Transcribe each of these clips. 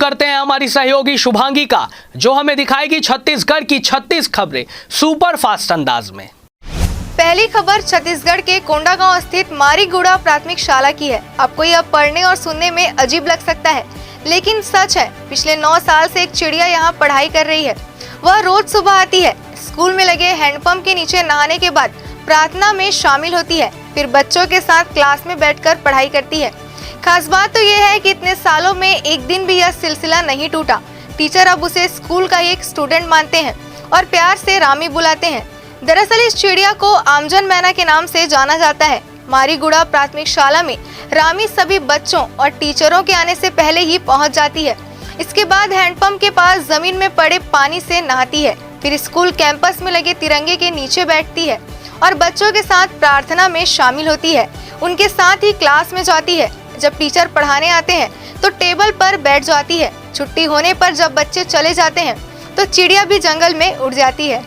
करते हैं हमारी सहयोगी शुभांगी का, जो हमें दिखाएगी छत्तीसगढ़ की 36 खबरें सुपर फास्ट अंदाज में। पहली खबर छत्तीसगढ़ के कोंडागांव स्थित मारीगुड़ा प्राथमिक शाला की है। आपको यह पढ़ने और सुनने में अजीब लग सकता है, लेकिन सच है। पिछले 9 साल से एक चिड़िया यहाँ पढ़ाई कर रही है। वह रोज सुबह आती है, स्कूल में लगे हैंडपंप के नीचे नहाने के बाद प्रार्थना में शामिल होती है, फिर बच्चों के साथ क्लास में बैठकर पढ़ाई करती है। खास बात तो यह है कि इतने सालों में एक दिन भी यह सिलसिला नहीं टूटा। टीचर अब उसे स्कूल का एक स्टूडेंट मानते हैं और प्यार से रामी बुलाते हैं। दरअसल इस चिड़िया को आमजन मैना के नाम से जाना जाता है। मारीगुड़ा प्राथमिक शाला में रामी सभी बच्चों और टीचरों के आने से पहले ही पहुंच जाती है। इसके बाद हैंडपंप के पास जमीन में पड़े पानी से नहाती है, फिर स्कूल कैंपस में लगे तिरंगे के नीचे बैठती है और बच्चों के साथ प्रार्थना में शामिल होती है। उनके साथ ही क्लास में जाती है। जब टीचर पढ़ाने आते हैं तो टेबल पर बैठ जाती है। छुट्टी होने पर जब बच्चे चले जाते हैं तो चिड़िया भी जंगल में उड़ जाती है।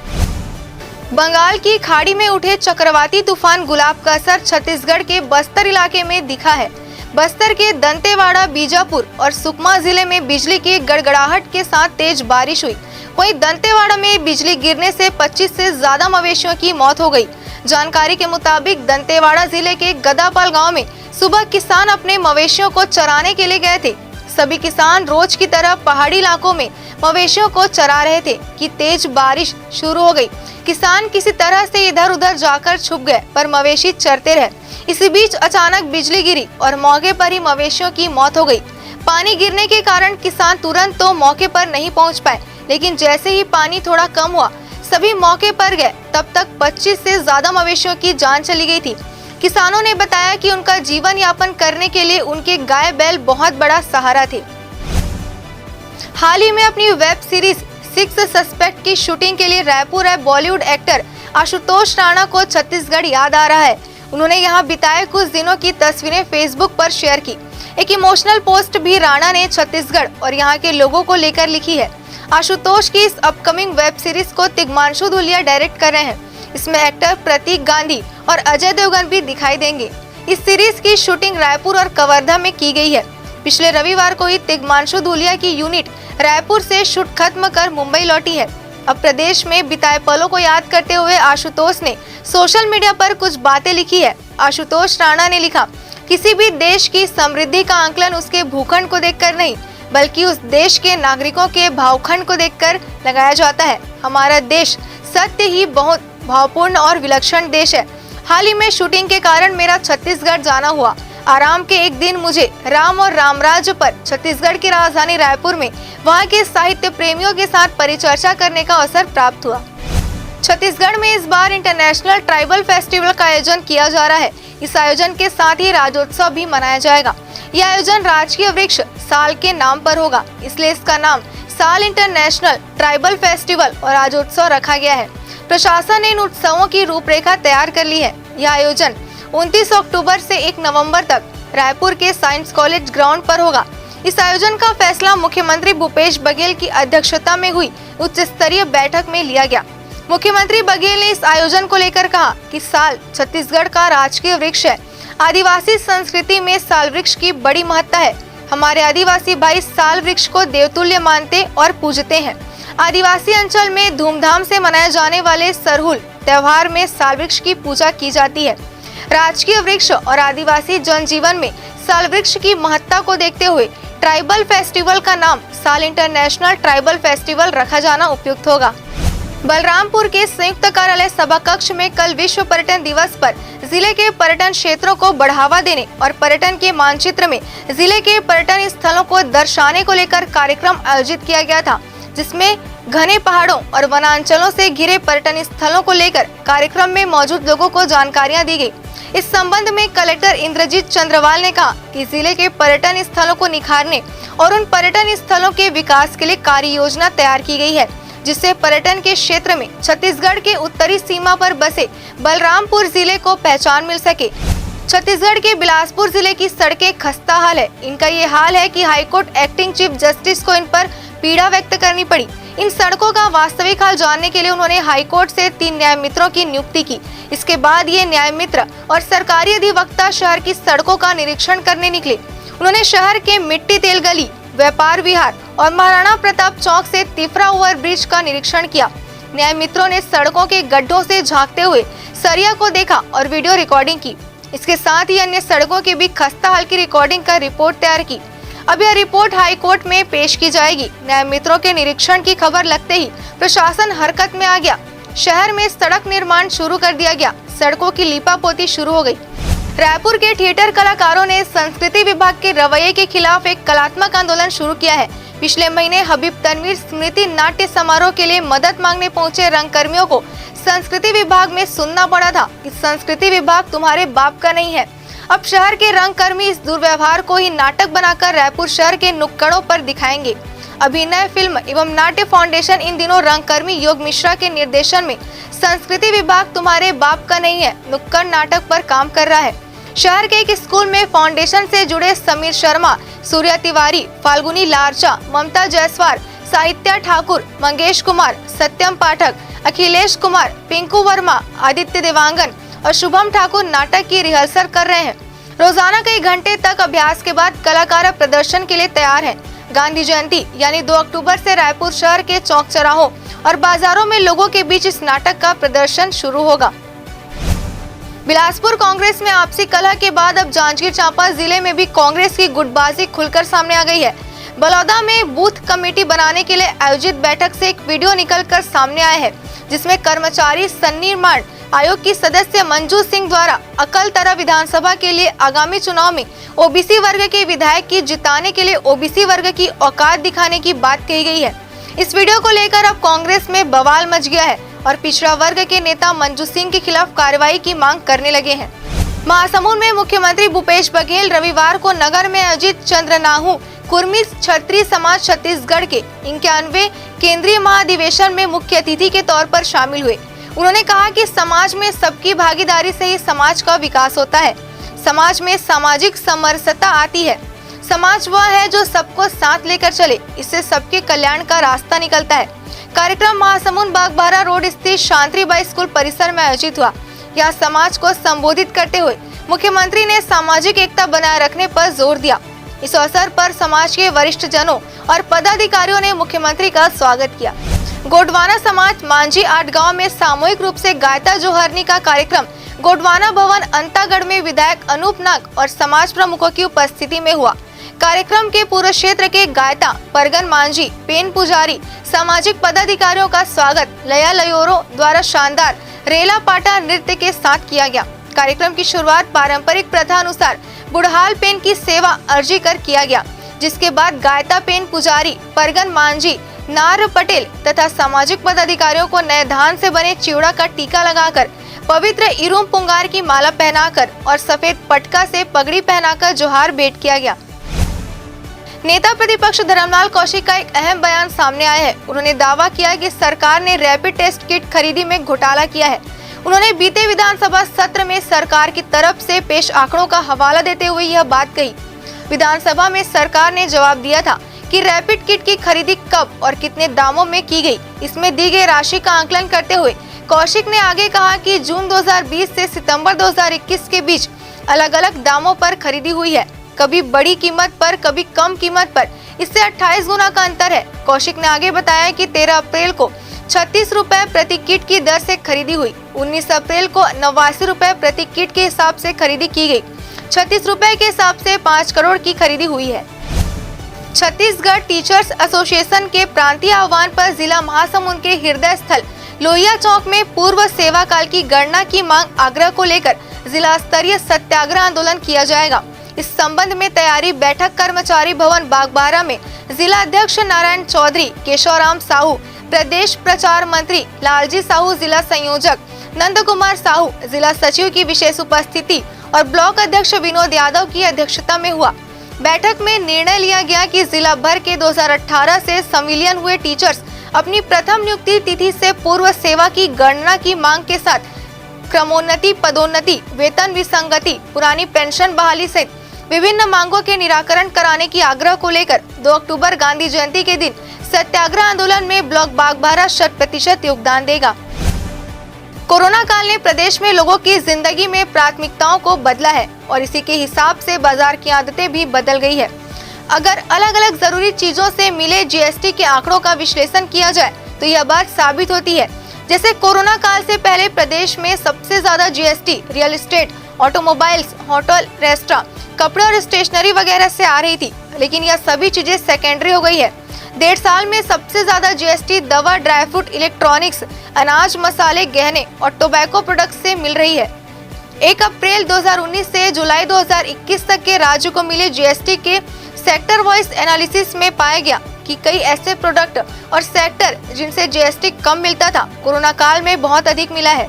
बंगाल की खाड़ी में उठे चक्रवाती तूफान गुलाब का असर छत्तीसगढ़ के बस्तर इलाके में दिखा है। बस्तर के दंतेवाड़ा, बीजापुर और सुकमा जिले में बिजली की गड़गड़ाहट के साथ तेज बारिश हुई। वहीं दंतेवाड़ा में बिजली गिरने से 25 से ज्यादा मवेशियों की मौत हो गई। जानकारी के मुताबिक दंतेवाड़ा जिले के गदापाल गांव में सुबह किसान अपने मवेशियों को चराने के लिए गए थे। सभी किसान रोज की तरह पहाड़ी इलाकों में मवेशियों को चरा रहे थे कि तेज बारिश शुरू हो गई। किसान किसी तरह से इधर उधर जाकर छुप गए, पर मवेशी चरते रहे। इसी बीच अचानक बिजली गिरी और मौके पर ही मवेशियों की मौत हो गई। पानी गिरने के कारण किसान तुरंत तो मौके पर नहीं पहुंच पाए, लेकिन जैसे ही पानी थोड़ा कम हुआ सभी मौके पर गए। तब तक 25 से ज्यादा मवेशियों की जान चली गई थी। किसानों ने बताया कि उनका जीवन यापन करने के लिए उनके गाय बैल बहुत बड़ा सहारा थे। हाल ही में अपनी वेब सीरीज 6 सस्पेक्ट की शूटिंग के लिए रायपुर आए बॉलीवुड एक्टर आशुतोष राणा को छत्तीसगढ़ याद आ रहा है। उन्होंने यहाँ बिताए कुछ दिनों की तस्वीरें फेसबुक पर शेयर की। एक इमोशनल पोस्ट भी राणा ने छत्तीसगढ़ और यहाँ के लोगों को लेकर लिखी है। आशुतोष की इस अपकमिंग वेब सीरीज को तिग्मांशु धूलिया डायरेक्ट कर रहे हैं। इसमें एक्टर प्रतीक गांधी और अजय देवगन भी दिखाई देंगे। इस सीरीज की शूटिंग रायपुर और कवर्धा में की गई है। पिछले रविवार को ही तिग्मांशु धूलिया की यूनिट रायपुर से शूट खत्म कर मुंबई लौटी है। अब प्रदेश में बिताए पलों को याद करते हुए आशुतोष ने सोशल मीडिया पर कुछ बातें लिखी है। आशुतोष राणा ने लिखा, किसी भी देश की समृद्धि का आंकलन उसके भूखंड को देखकर नहीं, बल्कि उस देश के नागरिकों के भावखंड को देखकर लगाया जाता है। हमारा देश सत्य ही बहुत भावपूर्ण और विलक्षण देश है। हाल ही में शूटिंग के कारण मेरा छत्तीसगढ़ जाना हुआ। आराम के एक दिन मुझे राम और रामराज्य पर छत्तीसगढ़ की राजधानी रायपुर में वहां के साहित्य प्रेमियों के साथ परिचर्चा करने का अवसर प्राप्त हुआ। छत्तीसगढ़ में इस बार इंटरनेशनल ट्राइबल फेस्टिवल का आयोजन किया जा रहा है। इस आयोजन के साथ ही राज्योत्सव भी मनाया जाएगा। यह आयोजन राजकीय वृक्ष साल के नाम पर होगा, इसलिए इसका नाम साल इंटरनेशनल ट्राइबल फेस्टिवल और राज्योत्सव रखा गया है। प्रशासन ने इन उत्सवों की रूपरेखा तैयार कर ली है। यह आयोजन 29 अक्टूबर से 1 नवंबर तक रायपुर के साइंस कॉलेज ग्राउंड पर होगा। इस आयोजन का फैसला मुख्यमंत्री भूपेश बघेल की अध्यक्षता में हुई उच्च स्तरीय बैठक में लिया गया। मुख्यमंत्री बघेल ने इस आयोजन को लेकर कहा कि साल छत्तीसगढ़ का राजकीय वृक्ष है। आदिवासी संस्कृति में साल वृक्ष की बड़ी महत्ता है। हमारे आदिवासी भाई साल वृक्ष को देवतुल्य मानते और पूजते हैं। आदिवासी अंचल में धूमधाम से मनाए जाने वाले सरहुल त्योहार में साल वृक्ष की पूजा की जाती है। राजकीय वृक्ष और आदिवासी जनजीवन में साल वृक्ष की महत्ता को देखते हुए ट्राइबल फेस्टिवल का नाम साल इंटरनेशनल ट्राइबल फेस्टिवल रखा जाना उपयुक्त होगा। बलरामपुर के संयुक्त कार्यालय सभा कक्ष में कल विश्व पर्यटन दिवस पर जिले के पर्यटन क्षेत्रों को बढ़ावा देने और पर्यटन के मानचित्र में जिले के पर्यटन स्थलों को दर्शाने को लेकर कार्यक्रम आयोजित किया गया था, जिसमें घने पहाड़ों और वनांचलों से घिरे पर्यटन स्थलों को लेकर कार्यक्रम में मौजूद लोगों को जानकारियां दी गई। इस संबंध में कलेक्टर इंद्रजीत चंद्रवाल ने कहा कि जिले के पर्यटन स्थलों को निखारने और उन पर्यटन स्थलों के विकास के लिए कार्य योजना तैयार की गई है, जिससे पर्यटन के क्षेत्र में छत्तीसगढ़ के उत्तरी सीमा पर बसे बलरामपुर जिले को पहचान मिल सके। छत्तीसगढ़ के बिलासपुर जिले की सड़कें खस्ता हाल है। इनका ये हाल है कि हाईकोर्ट एक्टिंग चीफ जस्टिस को इन पर पीड़ा व्यक्त करनी पड़ी। इन सड़कों का वास्तविक हाल जानने के लिए उन्होंने हाईकोर्ट से 3 न्याय मित्रों की नियुक्ति की। इसके बाद ये न्याय मित्र और सरकारी अधिवक्ता शहर की सड़कों का निरीक्षण करने निकले। उन्होंने शहर के मिट्टी तेल गली, व्यापार विहार और महाराणा प्रताप चौक से तिफरा ओवरब्रिज का निरीक्षण किया। न्याय मित्रों ने सड़कों के गड्ढों से झांकते हुए सरिया को देखा और वीडियो रिकॉर्डिंग की। इसके साथ ही अन्य सड़कों की भी खस्ता हाल की रिकॉर्डिंग कर रिपोर्ट तैयार की। अब यह रिपोर्ट हाई कोर्ट में पेश की जाएगी। न्याय मित्रों के निरीक्षण की खबर लगते ही प्रशासन हरकत में आ गया। शहर में सड़क निर्माण शुरू कर दिया गया। सड़कों की लीपापोती शुरू हो गई। रायपुर के थिएटर कलाकारों ने संस्कृति विभाग के रवैये के खिलाफ एक कलात्मक आंदोलन शुरू किया है। पिछले महीने हबीब तनवीर स्मृति नाट्य समारोह के लिए मदद मांगने पहुंचे रंगकर्मियों को संस्कृति विभाग में सुनना पड़ा था कि संस्कृति विभाग तुम्हारे बाप का नहीं है। अब शहर के रंगकर्मी इस दुर्व्यवहार को ही नाटक बनाकर रायपुर शहर के नुक्कड़ों पर दिखाएंगे। अभिनय फिल्म एवं नाट्य फाउंडेशन इन दिनों रंगकर्मी योग मिश्रा के निर्देशन में संस्कृति विभाग तुम्हारे बाप का नहीं है नुक्कड़ नाटक पर काम कर रहा है। शहर के एक स्कूल में फाउंडेशन से जुड़े समीर शर्मा, सूर्या तिवारी, फाल्गुनी लारचा, ममता जायसवाल, साहित्या ठाकुर, मंगेश कुमार, सत्यम पाठक, अखिलेश कुमार, पिंकू वर्मा, आदित्य देवांगन और शुभम ठाकुर नाटक की रिहर्सल कर रहे हैं। रोजाना कई घंटे तक अभ्यास के बाद कलाकार प्रदर्शन के लिए तैयार हैं। गांधी जयंती यानी 2 अक्टूबर से रायपुर शहर के चौक चौराहों और बाजारों में लोगों के बीच इस नाटक का प्रदर्शन शुरू होगा। बिलासपुर कांग्रेस में आपसी कलह के बाद अब जांजगीर चांपा जिले में भी कांग्रेस की गुटबाजी खुलकर सामने आ गई है। बलौदा में बूथ कमेटी बनाने के लिए आयोजित बैठक से एक वीडियो निकलकर सामने आया है, जिसमें कर्मचारी सन्निर्माण आयोग की सदस्य मंजू सिंह द्वारा अकलतरा विधानसभा के लिए आगामी चुनाव में ओबीसी वर्ग के विधायक की जिताने के लिए ओबीसी वर्ग की औकात दिखाने की बात कही गई है। इस वीडियो को लेकर अब कांग्रेस में बवाल मच गया है और पिछड़ा वर्ग के नेता मंजू सिंह के खिलाफ कार्रवाई की मांग करने लगे हैं। महासमुंद में मुख्यमंत्री भूपेश बघेल रविवार को नगर में आयोजित चंद्रनाहु कुर्मी क्षत्रिय समाज छत्तीसगढ़ के 91वें केंद्रीय महाधिवेशन में मुख्य अतिथि के तौर पर शामिल हुए। उन्होंने कहा कि समाज में सबकी भागीदारी से ही समाज का विकास होता है। समाज में सामाजिक समरसता आती है। समाज वह है जो सबको साथ लेकर चले, इससे सबके कल्याण का रास्ता निकलता है। कार्यक्रम महासमुंद बागबाहरा रोड स्थित शांतिबाई स्कूल परिसर में आयोजित हुआ। यह समाज को संबोधित करते हुए मुख्यमंत्री ने सामाजिक एकता बनाए रखने पर जोर दिया। इस अवसर पर समाज के वरिष्ठ जनों और पदाधिकारियों ने मुख्यमंत्री का स्वागत किया। गोडवाना समाज मांझी 8 गांव में सामूहिक रूप से गायता जोहरनी का कार्यक्रम गोडवाना भवन अंतागढ़ में विधायक अनूप नाग और समाज प्रमुखों की उपस्थिति में हुआ। कार्यक्रम के पूर्व क्षेत्र के गायता परगन मांझी, पेन पुजारी, सामाजिक पदाधिकारियों का स्वागत लया लयोरो द्वारा शानदार रेला पाटा नृत्य के साथ किया गया। कार्यक्रम की शुरुआत पारंपरिक प्रथा अनुसार बुढ़हाल पेन की सेवा अर्जी कर किया गया, जिसके बाद गायता पेन पुजारी, परगन मांझी, नार पटेल तथा सामाजिक पदाधिकारियों को नए धान से बने चिवड़ा का टीका लगाकर, पवित्र इरुम पुंगार की माला पहनाकर और सफेद पटका से पगड़ी पहनाकर जोहार भेंट किया गया। नेता प्रतिपक्ष धर्मलाल कौशिक का एक अहम बयान सामने आया है। उन्होंने दावा किया कि सरकार ने रैपिड टेस्ट किट खरीदी में घोटाला किया है। उन्होंने बीते विधानसभा सत्र में सरकार की तरफ से पेश आंकड़ों का हवाला देते हुए यह बात कही। विधानसभा में सरकार ने जवाब दिया था कि रैपिड किट की खरीदी कब और कितने दामों में की गई। इसमें दी गई राशि का आकलन करते हुए कौशिक ने आगे कहा कि जून 2020 से सितंबर 2021 के बीच अलग अलग दामों पर खरीदी हुई है, कभी बड़ी कीमत पर, कभी कम कीमत पर। इससे 28 गुना का अंतर है। कौशिक ने आगे बताया कि 13 अप्रैल को 36 रुपए प्रति किट की दर से खरीदी हुई, 19 अप्रैल को 89 रुपए प्रति किट के हिसाब से खरीदी की गई, 36 रुपए के हिसाब से 5 करोड़ की खरीदी हुई है। छत्तीसगढ़ टीचर्स एसोसिएशन के प्रांतीय आह्वान पर जिला महासमुंद के हृदय स्थल लोहिया चौक में पूर्व सेवा काल की गणना की मांग आग्रह को लेकर जिला स्तरीय सत्याग्रह आंदोलन किया जाएगा। इस संबंध में तैयारी बैठक कर्मचारी भवन बागबाहरा में जिला अध्यक्ष नारायण चौधरी, केशवराम साहू, प्रदेश प्रचार मंत्री लालजी साहू, जिला संयोजक नंद कुमार साहू, जिला सचिव की विशेष उपस्थिति और ब्लॉक अध्यक्ष विनोद यादव की अध्यक्षता में हुआ। बैठक में निर्णय लिया गया कि जिला भर के 2018 से संविलियन हुए टीचर्स अपनी प्रथम नियुक्ति तिथि से पूर्व सेवा की गणना की मांग के साथ क्रमोन्नति, पदोन्नति, वेतन विसंगति, पुरानी पेंशन बहाली सहित विभिन्न मांगों के निराकरण कराने की आग्रह को लेकर 2 अक्टूबर गांधी जयंती के दिन सत्याग्रह आंदोलन में ब्लॉक बागबाहरा 100% योगदान देगा। कोरोना काल ने प्रदेश में लोगों की जिंदगी में प्राथमिकताओं को बदला है और इसी के हिसाब से बाजार की आदतें भी बदल गई है। अगर अलग अलग जरूरी चीजों से मिले जीएसटी के आंकड़ों का विश्लेषण किया जाए तो यह बात साबित होती है। जैसे कोरोना काल से पहले प्रदेश में सबसे ज्यादा GST real estate, automobiles, hotel, restaurant, कपड़े और स्टेशनरी वगैरह से आ रही थी, लेकिन यह सभी चीजें सेकेंडरी हो गई है। 1.5 साल में सबसे ज्यादा जीएसटी दवा, ड्राई फ्रूट, इलेक्ट्रॉनिक्स, अनाज, मसाले, गहने और टोबैको प्रोडक्ट्स से मिल रही है। 1 अप्रैल 2019 से जुलाई 2021 तक के राज्य को मिले जीएसटी के सेक्टर वाइज एनालिसिस में पाया गया कि कई ऐसे प्रोडक्ट और सेक्टर जिनसे जीएसटी कम मिलता था, कोरोना काल में बहुत अधिक मिला है।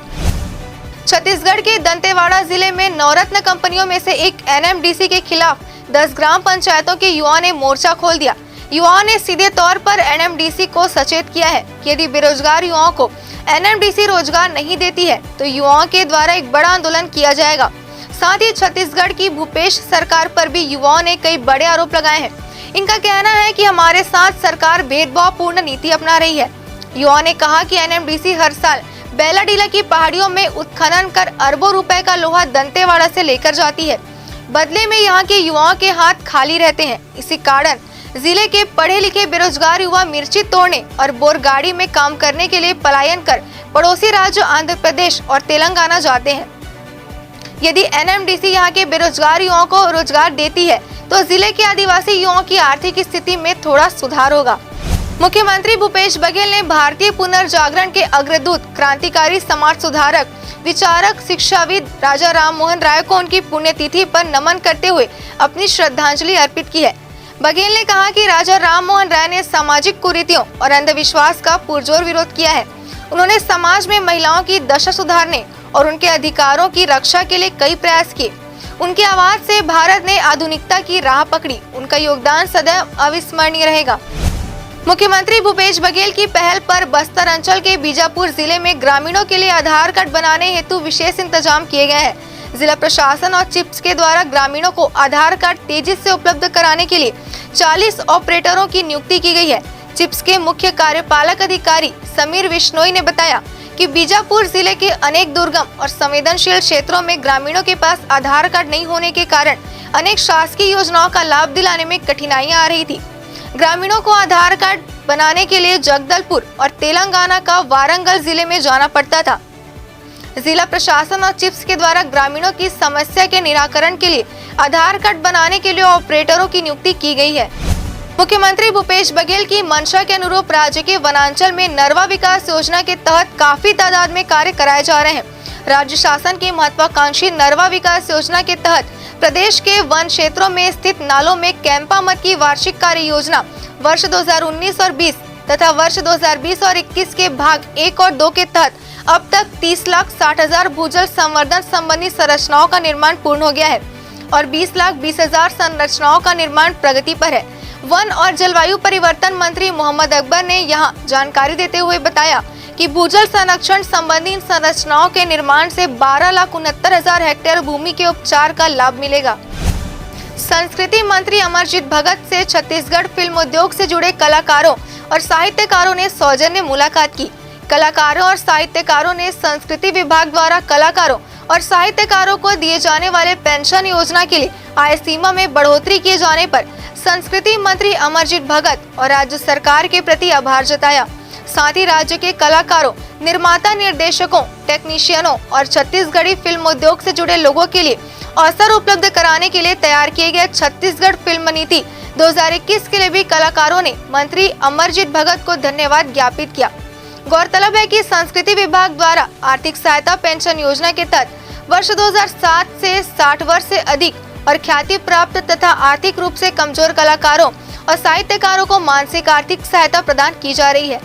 छत्तीसगढ़ के दंतेवाड़ा जिले में नवरत्न कंपनियों में से एक एनएमडीसी के खिलाफ 10 ग्राम पंचायतों के युवाओं ने मोर्चा खोल दिया। युवाओं ने सीधे तौर पर एनएमडीसी को सचेत किया है कि यदि बेरोजगार युवाओं को एनएमडीसी रोजगार नहीं देती है तो युवाओं के द्वारा एक बड़ा आंदोलन किया जाएगा। साथ ही छत्तीसगढ़ की भूपेश सरकार पर भी युवाओं ने कई बड़े आरोप लगाए हैं। इनका कहना है कि हमारे साथ सरकार भेदभावपूर्ण नीति अपना रही है। युवाओं ने कहा कि एनएमडीसी हर साल बेलाडीला की पहाड़ियों में उत्खनन कर अरबों रुपए का लोहा दंतेवाड़ा से लेकर जाती है। बदले में यहाँ के युवाओं के हाथ खाली रहते हैं। इसी कारण जिले के पढ़े लिखे बेरोजगार युवा मिर्ची तोड़ने और बोरगाड़ी में काम करने के लिए पलायन कर पड़ोसी राज्य आंध्र प्रदेश और तेलंगाना जाते हैं। यदि एनएमडीसी यहाँ के बेरोजगार युवाओं को रोजगार देती है तो जिले के आदिवासी युवाओं की आर्थिक स्थिति में थोड़ा सुधार होगा। मुख्यमंत्री भूपेश बघेल ने भारतीय पुनर्जागरण के अग्रदूत, क्रांतिकारी समाज सुधारक, विचारक, शिक्षाविद राजा राम मोहन राय को उनकी पुण्यतिथि पर नमन करते हुए अपनी श्रद्धांजलि अर्पित की है। बघेल ने कहा कि राजा राम मोहन राय ने सामाजिक कुरीतियों और अंधविश्वास का पुरजोर विरोध किया है। उन्होंने समाज में महिलाओं की दशा सुधारने और उनके अधिकारों की रक्षा के लिए कई प्रयास किए। उनकी आवाज से भारत ने आधुनिकता की राह पकड़ी। उनका योगदान सदैव अविस्मरणीय रहेगा। मुख्यमंत्री भूपेश बघेल की पहल पर बस्तर अंचल के बीजापुर जिले में ग्रामीणों के लिए आधार कार्ड बनाने हेतु विशेष इंतजाम किए गए हैं। जिला प्रशासन और चिप्स के द्वारा ग्रामीणों को आधार कार्ड तेजी से उपलब्ध कराने के लिए 40 ऑपरेटरों की नियुक्ति की गई है। चिप्स के मुख्य कार्यपालक अधिकारी समीर विश्नोई ने बताया कि बीजापुर जिले के अनेक दुर्गम और संवेदनशील क्षेत्रों में ग्रामीणों के पास आधार कार्ड नहीं होने के कारण अनेक शासकीय योजनाओं का लाभ दिलाने में कठिनाइयां आ रही थी। ग्रामीणों को आधार कार्ड बनाने के लिए जगदलपुर और तेलंगाना का वारंगल जिले में जाना पड़ता था। जिला प्रशासन और चिप्स के द्वारा ग्रामीणों की समस्या के निराकरण के लिए आधार कार्ड बनाने के लिए ऑपरेटरों की नियुक्ति की गई है। मुख्यमंत्री भूपेश बघेल की मंशा के अनुरूप राज्य के वनांचल में नरवा विकास योजना के तहत काफी तादाद में कार्य कराए जा रहे हैं। राज्य शासन की महत्वाकांक्षी नरवा विकास योजना के तहत प्रदेश के वन क्षेत्रों में स्थित नालों में कैंपा मद की वार्षिक कार्य योजना वर्ष 2019 और 20 तथा वर्ष 2020 और 21 के भाग 1 और 2 के तहत अब तक 30,60,000 भूजल संवर्धन संबंधी संरचनाओं का निर्माण पूर्ण हो गया है और 20,20,000 संरचनाओं का निर्माण प्रगति पर है। वन और जलवायु परिवर्तन मंत्री मोहम्मद अकबर ने यहां जानकारी देते हुए बताया कि भूजल संरक्षण संबंधी इन संरचनाओं के निर्माण से 12,69,000 हेक्टेयर भूमि के उपचार का लाभ मिलेगा। संस्कृति मंत्री अमरजीत भगत से छत्तीसगढ़ फिल्म उद्योग से जुड़े कलाकारों और साहित्यकारों ने सौजन्य मुलाकात की। कलाकारों और साहित्यकारों ने संस्कृति विभाग द्वारा कलाकारों और साहित्यकारों को दिए जाने वाले पेंशन योजना के लिए आय सीमा में बढ़ोतरी किए जाने पर संस्कृति मंत्री अमरजीत भगत और राज्य सरकार के प्रति आभार जताया। साथ ही राज्य के कलाकारों, निर्माता, निर्देशकों, टेक्नीशियनों और छत्तीसगढ़ी फिल्म उद्योग से जुड़े लोगों के लिए अवसर उपलब्ध कराने के लिए तैयार किए गए छत्तीसगढ़ फिल्म नीति 2021 के लिए भी कलाकारों ने मंत्री अमरजीत भगत को धन्यवाद ज्ञापित किया। गौरतलब है कि संस्कृति विभाग द्वारा आर्थिक सहायता पेंशन योजना के तहत वर्ष 2007 से 60 वर्ष से अधिक और ख्याति प्राप्त तथा आर्थिक रूप से कमजोर कलाकारों और साहित्यकारों को मानसिक आर्थिक सहायता प्रदान की जा रही है।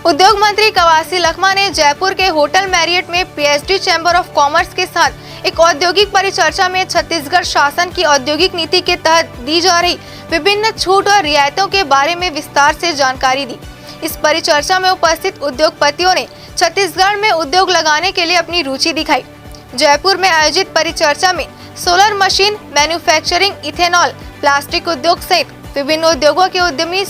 उद्योग मंत्री कवासी लखमा ने जयपुर के होटल मैरियट में पीएचडी चैम्बर ऑफ कॉमर्स के साथ एक औद्योगिक परिचर्चा में छत्तीसगढ़ शासन की औद्योगिक नीति के तहत दी जा रही विभिन्न छूट और रियायतों के बारे में विस्तार से जानकारी दी। इस परिचर्चा में उपस्थित उद्योगपतियों ने छत्तीसगढ़ में उद्योग लगाने के लिए अपनी रुचि दिखाई। जयपुर में आयोजित परिचर्चा में solar machine manufacturing, ethanol, plastic उद्योग सहित विभिन्न उद्योगों के उद्यमी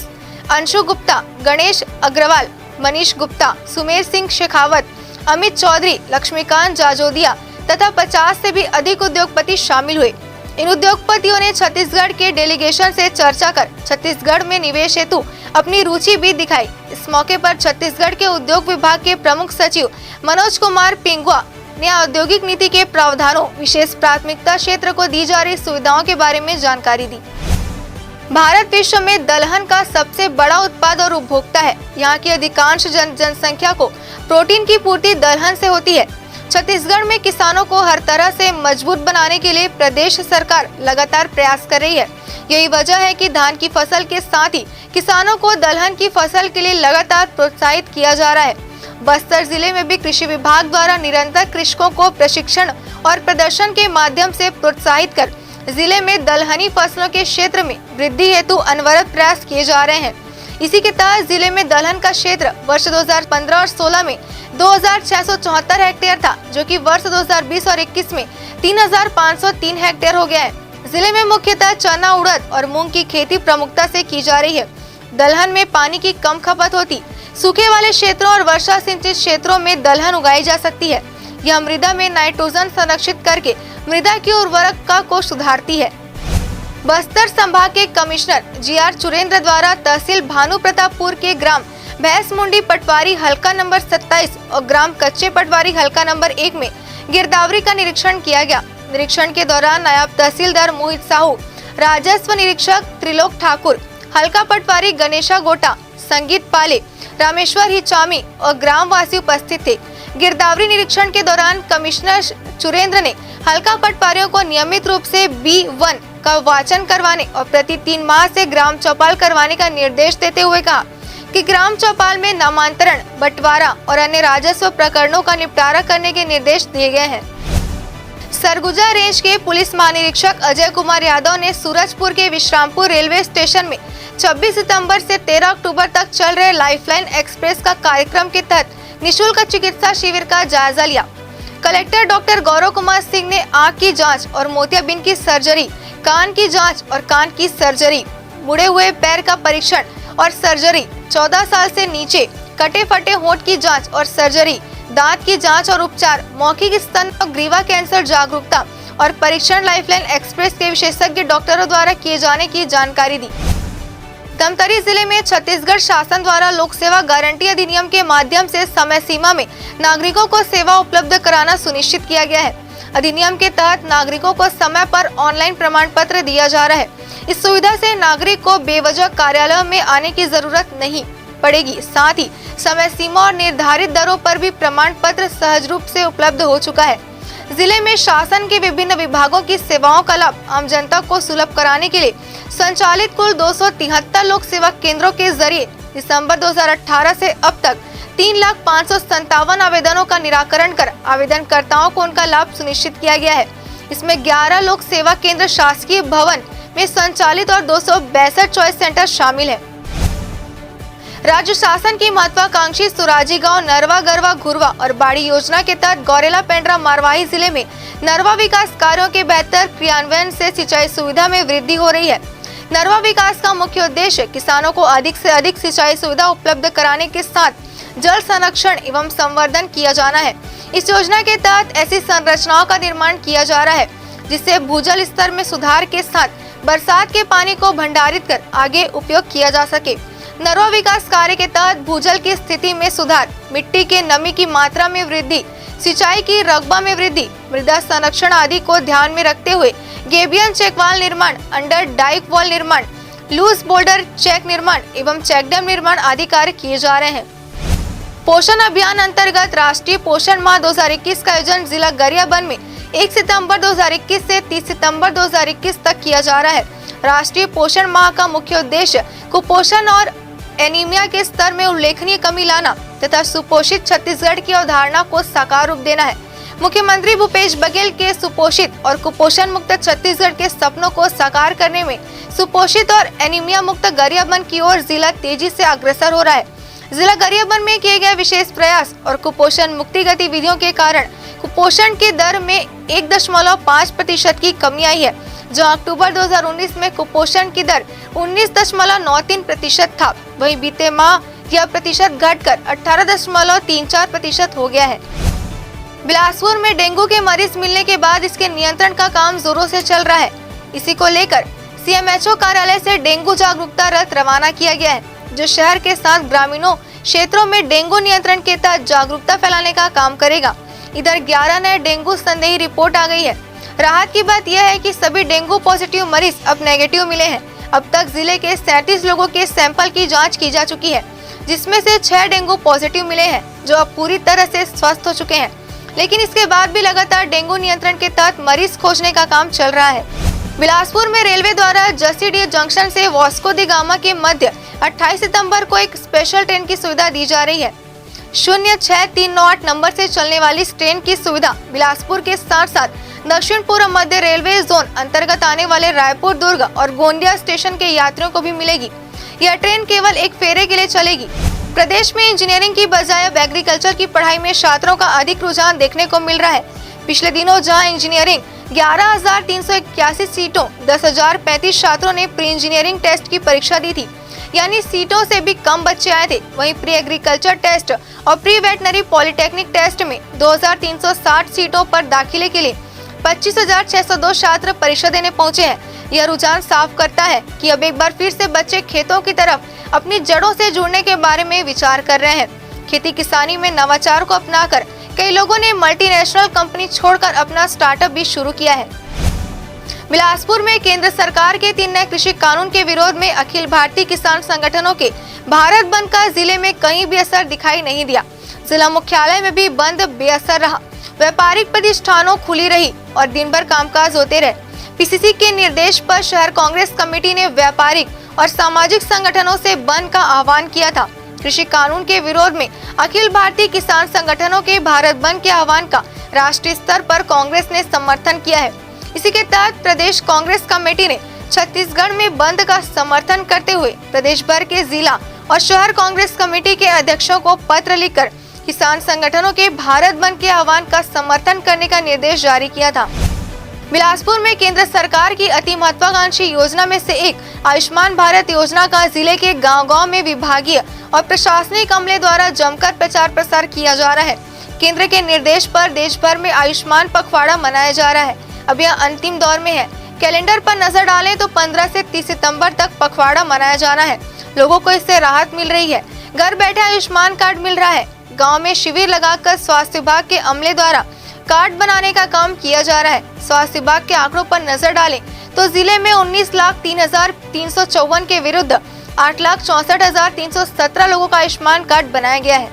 अंशु गुप्ता, गणेश अग्रवाल, मनीष गुप्ता, सुमेर सिंह शेखावत, अमित चौधरी, लक्ष्मीकांत जाजोदिया तथा 50 से भी अधिक उद्योगपति शामिल हुए। इन उद्योगपतियों ने छत्तीसगढ़ के डेलीगेशन से चर्चा कर छत्तीसगढ़ में निवेश हेतु अपनी रुचि भी दिखाई। इस मौके पर छत्तीसगढ़ के उद्योग विभाग के प्रमुख सचिव मनोज कुमार पिंगुआ ने औद्योगिक नीति के प्रावधानों, विशेष प्राथमिकता क्षेत्र को दी जा रही सुविधाओं के बारे में जानकारी दी। भारत विश्व में दलहन का सबसे बड़ा उत्पाद और उपभोक्ता है। यहाँ की अधिकांश जनसंख्या को प्रोटीन की पूर्ति दलहन से होती है। छत्तीसगढ़ में किसानों को हर तरह से मजबूत बनाने के लिए प्रदेश सरकार लगातार प्रयास कर रही है। यही वजह है कि धान की फसल के साथ ही किसानों को दलहन की फसल के लिए लगातार प्रोत्साहित किया जा रहा है। बस्तर जिले में भी कृषि विभाग द्वारा निरंतर कृषकों को प्रशिक्षण और प्रदर्शन के माध्यम से प्रोत्साहित कर जिले में दलहनी फसलों के क्षेत्र में वृद्धि हेतु अनवरत प्रयास किए जा रहे हैं। इसी के तहत जिले में दलहन का क्षेत्र वर्ष 2015 और 16 में 2674 हेक्टेयर था, जो कि वर्ष 2020 और 21 में 3503 हेक्टेयर हो गया है। जिले में मुख्यतः चना, उड़द और मूंग की खेती प्रमुखता से की जा रही है। दलहन में पानी की कम खपत होती, सूखे वाले क्षेत्रों और वर्षा सिंचित क्षेत्रों में दलहन उगाई जा सकती है। यह मृदा में नाइट्रोजन संरक्षित करके मृदा की उर्वरकता को सुधारती है। बस्तर संभाग के कमिश्नर जीआर चुरेंद्र द्वारा तहसील भानु प्रतापपुर के ग्राम भैंस मुंडी पटवारी हल्का नंबर 27 और ग्राम कच्चे पटवारी हल्का नंबर 1 में गिरदावरी का निरीक्षण किया गया। निरीक्षण के दौरान नायब तहसीलदार मोहित साहू, राजस्व निरीक्षक त्रिलोक ठाकुर, हल्का पटवारी गणेशा गोटा, संगीत पाले, रामेश्वर हिचामी और ग्राम वासी उपस्थित थे। गिरदावरी निरीक्षण के दौरान कमिश्नर चुरेंद्र ने हल्का पटवारियों को नियमित रूप से B1 का वाचन करवाने और प्रति 3 माह से ग्राम चौपाल करवाने का निर्देश देते हुए कहा कि ग्राम चौपाल में नामांतरण, बंटवारा और अन्य राजस्व प्रकरणों का निपटारा करने के निर्देश दिए गए हैं। सरगुजा रेंज के पुलिस महानिरीक्षक अजय कुमार यादव ने सूरजपुर के विश्रामपुर रेलवे स्टेशन में 26 सितंबर से 13 अक्टूबर तक चल रहे लाइफलाइन एक्सप्रेस का कार्यक्रम के तहत निःशुल्क चिकित्सा शिविर का जायजा लिया। कलेक्टर डॉक्टर गौरव कुमार सिंह ने आंख की जांच और मोतियाबिंद की सर्जरी, कान की जांच और कान की सर्जरी, मुड़े हुए पैर का परीक्षण और सर्जरी, 14 साल से नीचे कटे फटे होंठ की जांच और सर्जरी, दांत की जांच और उपचार, मौखिक स्तन और ग्रीवा कैंसर जागरूकता और परीक्षण लाइफलाइन एक्सप्रेस के विशेषज्ञ डॉक्टरों द्वारा किए जाने की जानकारी दी। धमतरी जिले में छत्तीसगढ़ शासन द्वारा लोक सेवा गारंटी अधिनियम के माध्यम से समय सीमा में नागरिकों को सेवा उपलब्ध कराना सुनिश्चित किया गया है। अधिनियम के तहत नागरिकों को समय पर ऑनलाइन प्रमाण पत्र दिया जा रहा है। इस सुविधा से नागरिक को बेवजह कार्यालय में आने की जरूरत नहीं पड़ेगी। साथ ही समय सीमा और निर्धारित दरों पर भी प्रमाण पत्र सहज रूप से उपलब्ध हो चुका है। जिले में शासन के विभिन्न विभागों की सेवाओं का लाभ आम जनता को सुलभ कराने के लिए संचालित कुल 273 लोक सेवा केंद्रों के जरिए दिसंबर 2018 से अब तक 3,557 आवेदनों का निराकरण कर आवेदनकर्ताओं को उनका लाभ सुनिश्चित किया गया है। इसमें 11 लोक सेवा केंद्र शासकीय भवन में संचालित और 262 चॉइस सेंटर शामिल है। राज्य शासन की महत्वाकांक्षी सुराजी गांव, नरवा, गरवा, घुरवा और बाड़ी योजना के तहत गौरेला, पेंड्रा, मारवाही जिले में नरवा विकास कार्यों के बेहतर क्रियान्वयन से सिंचाई सुविधा में वृद्धि हो रही है। नरवा विकास का मुख्य उद्देश्य किसानों को अधिक से अधिक सिंचाई सुविधा उपलब्ध कराने के साथ जल संरक्षण एवं संवर्धन किया जाना है। इस योजना के तहत ऐसी संरचनाओं का निर्माण किया जा रहा है जिससे भूजल स्तर में सुधार के साथ बरसात के पानी को भंडारित कर आगे उपयोग किया जा सके। नरवा विकास कार्य के तहत भूजल की स्थिति में सुधार, मिट्टी के नमी की मात्रा में वृद्धि, सिंचाई की रकबा में वृद्धि, मृदा संरक्षण आदि को ध्यान में रखते हुए गेबियन चेक वाल निर्माण, अंडर डाइक वॉल निर्माण, लूज बोल्डर चेक निर्माण एवं चेक डैम निर्माण आदि कार्य किए जा रहे हैं। पोषण अभियान अंतर्गत राष्ट्रीय पोषण माह 2021 का आयोजन जिला गरियाबंद में 1 सितंबर 2021 से 30 सितंबर 2021 तक किया जा रहा है। राष्ट्रीय पोषण माह का मुख्य उद्देश्य कुपोषण और एनीमिया के स्तर में उल्लेखनीय कमी लाना तथा सुपोषित छत्तीसगढ़ की अवधारणा को साकार रूप देना है। मुख्यमंत्री भूपेश बघेल के सुपोषित और कुपोषण मुक्त छत्तीसगढ़ के सपनों को साकार करने में सुपोषित और एनीमिया मुक्त गरियाबंद की ओर जिला तेजी से अग्रसर हो रहा है। जिला गरियाबंद में किए गए विशेष प्रयास और कुपोषण मुक्ति गतिविधियों के कारण कुपोषण की दर में 1.5% की कमी आई है, जहां अक्टूबर 2019 में कुपोषण की दर 19.93% था। वहीं बीते माह यह प्रतिशत घटकर 18.34% हो गया है। बिलासपुर में डेंगू के मरीज मिलने के बाद इसके नियंत्रण का काम जोरों से चल रहा है। इसी को लेकर सीएमएचओ कार्यालय से डेंगू जागरूकता रथ रवाना किया गया है, जो शहर के साथ ग्रामीणों क्षेत्रों में डेंगू नियंत्रण के तहत जागरूकता फैलाने का काम करेगा। इधर 11 नए डेंगू संदेही रिपोर्ट आ गई है। राहत की बात यह है कि सभी डेंगू पॉजिटिव मरीज अब नेगेटिव मिले हैं। अब तक जिले के 37 लोगों के सैंपल की जांच की जा चुकी है, जिसमें से 6 डेंगू पॉजिटिव मिले हैं, जो अब पूरी तरह से स्वस्थ हो चुके हैं। लेकिन इसके बाद भी लगातार डेंगू नियंत्रण के तहत मरीज खोजने का काम चल रहा है। बिलासपुर में रेलवे द्वारा जसीडीह जंक्शन से वास्को दी गामा के मध्य 28 सितंबर को एक स्पेशल ट्रेन की सुविधा दी जा रही है। 06398 नंबर से चलने वाली इस ट्रेन की सुविधा बिलासपुर के साथ साथ दक्षिण पूर्व मध्य रेलवे जोन अंतर्गत आने वाले रायपुर, दुर्ग और गोंदिया स्टेशन के यात्रियों को भी मिलेगी। यह ट्रेन केवल एक फेरे के लिए चलेगी। प्रदेश में इंजीनियरिंग की बजाय अब एग्रीकल्चर की पढ़ाई में छात्रों का अधिक रुझान देखने को मिल रहा है। पिछले दिनों जहां इंजीनियरिंग 11,381 सीटों 10,035 छात्रों ने प्री इंजीनियरिंग टेस्ट की परीक्षा दी थी, यानी सीटों से भी कम बच्चे आए थे। वहीं प्री एग्रीकल्चर टेस्ट और प्री वेटनरी पॉलिटेक्निक टेस्ट में 2,360 सीटों पर दाखिले के लिए 25,602 छात्र परीक्षा देने पहुंचे हैं। यह रुझान साफ करता है कि अब एक बार फिर से बच्चे खेतों की तरफ अपनी जड़ों से जुड़ने के बारे में विचार कर रहे हैं। खेती किसानी में नवाचार को अपनाकर कई लोगों ने मल्टीनेशनल कंपनी छोड़कर अपना स्टार्टअप भी शुरू किया है। बिलासपुर में केंद्र सरकार के 3 नए कृषि कानून के विरोध में अखिल भारतीय किसान संगठनों के भारत बंद का जिले में कहीं भी असर दिखाई नहीं दिया। जिला मुख्यालय में भी बंद बेअसर रहा। व्यापारिक प्रतिष्ठानों खुली रही और दिन भर कामकाज होते रहे। पीसीसी के निर्देश पर शहर कांग्रेस कमेटी ने व्यापारिक और सामाजिक संगठनों से बंद का आह्वान किया था। कृषि कानून के विरोध में अखिल भारतीय किसान संगठनों के भारत बंद के आह्वान का राष्ट्रीय स्तर पर कांग्रेस ने समर्थन किया है। इसी के तहत प्रदेश कांग्रेस कमेटी ने छत्तीसगढ़ में बंद का समर्थन करते हुए प्रदेश भर के जिला और शहर कांग्रेस कमेटी के अध्यक्षों को पत्र लिखकर किसान संगठनों के भारत बंद के आह्वान का समर्थन करने का निर्देश जारी किया था। बिलासपुर में केंद्र सरकार की अति महत्वाकांक्षी योजना में से एक आयुष्मान भारत योजना का जिले के गांव-गांव में विभागीय और प्रशासनिक अमले द्वारा जमकर प्रचार प्रसार किया जा रहा है। केंद्र के निर्देश पर देश भर में आयुष्मान पखवाड़ा मनाया जा रहा है। अब यह अंतिम दौर में है। कैलेंडर पर नजर डालें तो 15 से 30 सितंबर तक पखवाड़ा मनाया जाना है। लोगों को इससे राहत मिल रही है। घर बैठे आयुष्मान कार्ड मिल रहा है। गांव में शिविर लगाकर स्वास्थ्य विभाग के अमले द्वारा कार्ड बनाने का काम किया जा रहा है। स्वास्थ्य विभाग के आंकड़ों पर नजर डालें तो जिले में 19,03,354 के विरुद्ध 8,64,317 लोगों का आयुष्मान कार्ड बनाया गया है।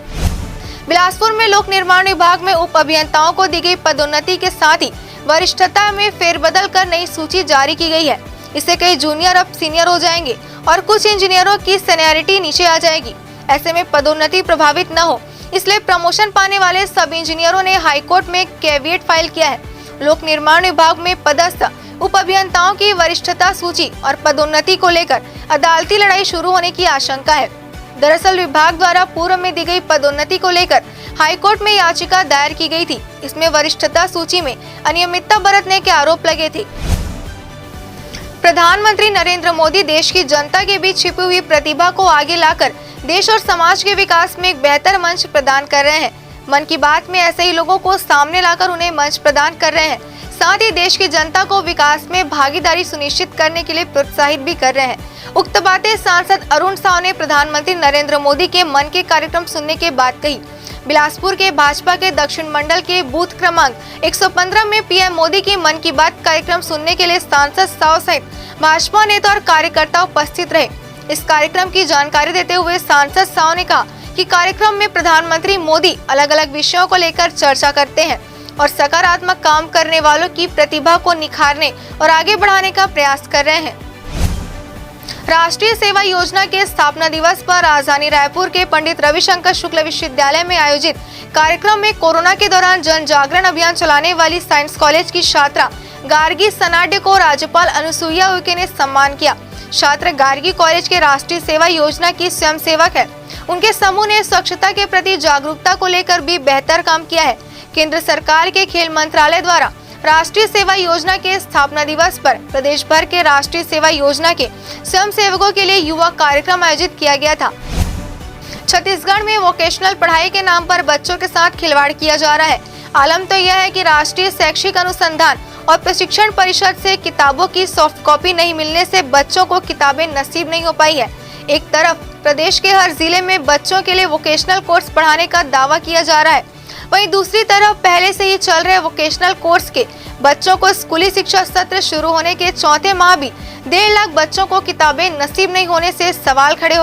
बिलासपुर में लोक निर्माण विभाग में उप अभियंताओं को दी गई पदोन्नति के साथ ही वरिष्ठता में फेरबदल कर नई सूची जारी की गई है। इससे कई जूनियर अब सीनियर हो जाएंगे और कुछ इंजीनियरों की सीनियरिटी नीचे आ जाएगी। ऐसे में पदोन्नति प्रभावित न हो, इसलिए प्रमोशन पाने वाले सब इंजीनियरों ने हाईकोर्ट में कैविएट फाइल किया है। लोक निर्माण विभाग में पदस्थ उप अभियंताओं की वरिष्ठता सूची और पदोन्नति को लेकर अदालती लड़ाई शुरू होने की आशंका है। दरअसल विभाग द्वारा पूर्व में दी गई पदोन्नति को लेकर हाईकोर्ट में याचिका दायर की गई थी। इसमें वरिष्ठता सूची में अनियमितता बरतने के आरोप लगे थे। प्रधानमंत्री नरेंद्र मोदी देश की जनता के बीच छिपी हुई प्रतिभा को आगे लाकर देश और समाज के विकास में एक बेहतर मंच प्रदान कर रहे हैं। मन की बात में ऐसे ही लोगों को सामने लाकर उन्हें मंच प्रदान कर रहे हैं। साथ ही देश की जनता को विकास में भागीदारी सुनिश्चित करने के लिए प्रोत्साहित भी कर रहे हैं। उक्त बातें सांसद अरुण साव ने प्रधानमंत्री नरेंद्र मोदी के मन के कार्यक्रम सुनने के बाद कही। बिलासपुर के भाजपा के दक्षिण मंडल के बूथ क्रमांक 115 में पीएम मोदी की मन की बात कार्यक्रम सुनने के लिए सांसद साव सहित भाजपा नेता और कार्यकर्ता उपस्थित रहे। इस कार्यक्रम की जानकारी देते हुए सांसद साव ने कहा कि कार्यक्रम में प्रधानमंत्री मोदी अलग अलग विषयों को लेकर चर्चा करते हैं और सकारात्मक काम करने वालों की प्रतिभा को निखारने और आगे बढ़ाने का प्रयास कर रहे हैं। राष्ट्रीय सेवा योजना के स्थापना दिवस पर राजधानी रायपुर के पंडित रविशंकर शुक्ल विश्वविद्यालय में आयोजित कार्यक्रम में कोरोना के दौरान जन जागरण अभियान चलाने वाली साइंस कॉलेज की छात्रा गार्गी सनाड्य को राज्यपाल अनुसुईया उइके ने सम्मान किया। छात्र गार्गी कॉलेज के राष्ट्रीय सेवा योजना की स्वयंसेवक है। उनके समूह ने स्वच्छता के प्रति जागरूकता को लेकर भी बेहतर काम किया है। केंद्र सरकार के खेल मंत्रालय द्वारा राष्ट्रीय सेवा योजना के स्थापना दिवस पर प्रदेश भर के राष्ट्रीय सेवा योजना के स्वयंसेवकों के लिए युवा कार्यक्रम आयोजित किया गया था। छत्तीसगढ़ में वोकेशनल पढ़ाई के नाम पर बच्चों के साथ खिलवाड़ किया जा रहा है। आलम तो यह है कि राष्ट्रीय शैक्षिक अनुसंधान और प्रशिक्षण परिषद से किताबों की सॉफ्ट कॉपी नहीं मिलने से बच्चों को किताबें नसीब नहीं हो पाई है। एक तरफ प्रदेश के हर जिले में बच्चों के लिए वोकेशनल कोर्स पढ़ाने का दावा किया जा रहा है, वहीं दूसरी तरफ पहले से ही चल रहे वोकेशनल कोर्स के बच्चों को स्कूली शिक्षा सत्र शुरू होने के चौथे माह भी 1.5 लाख बच्चों को किताबें नसीब नहीं होने से सवाल खड़े हो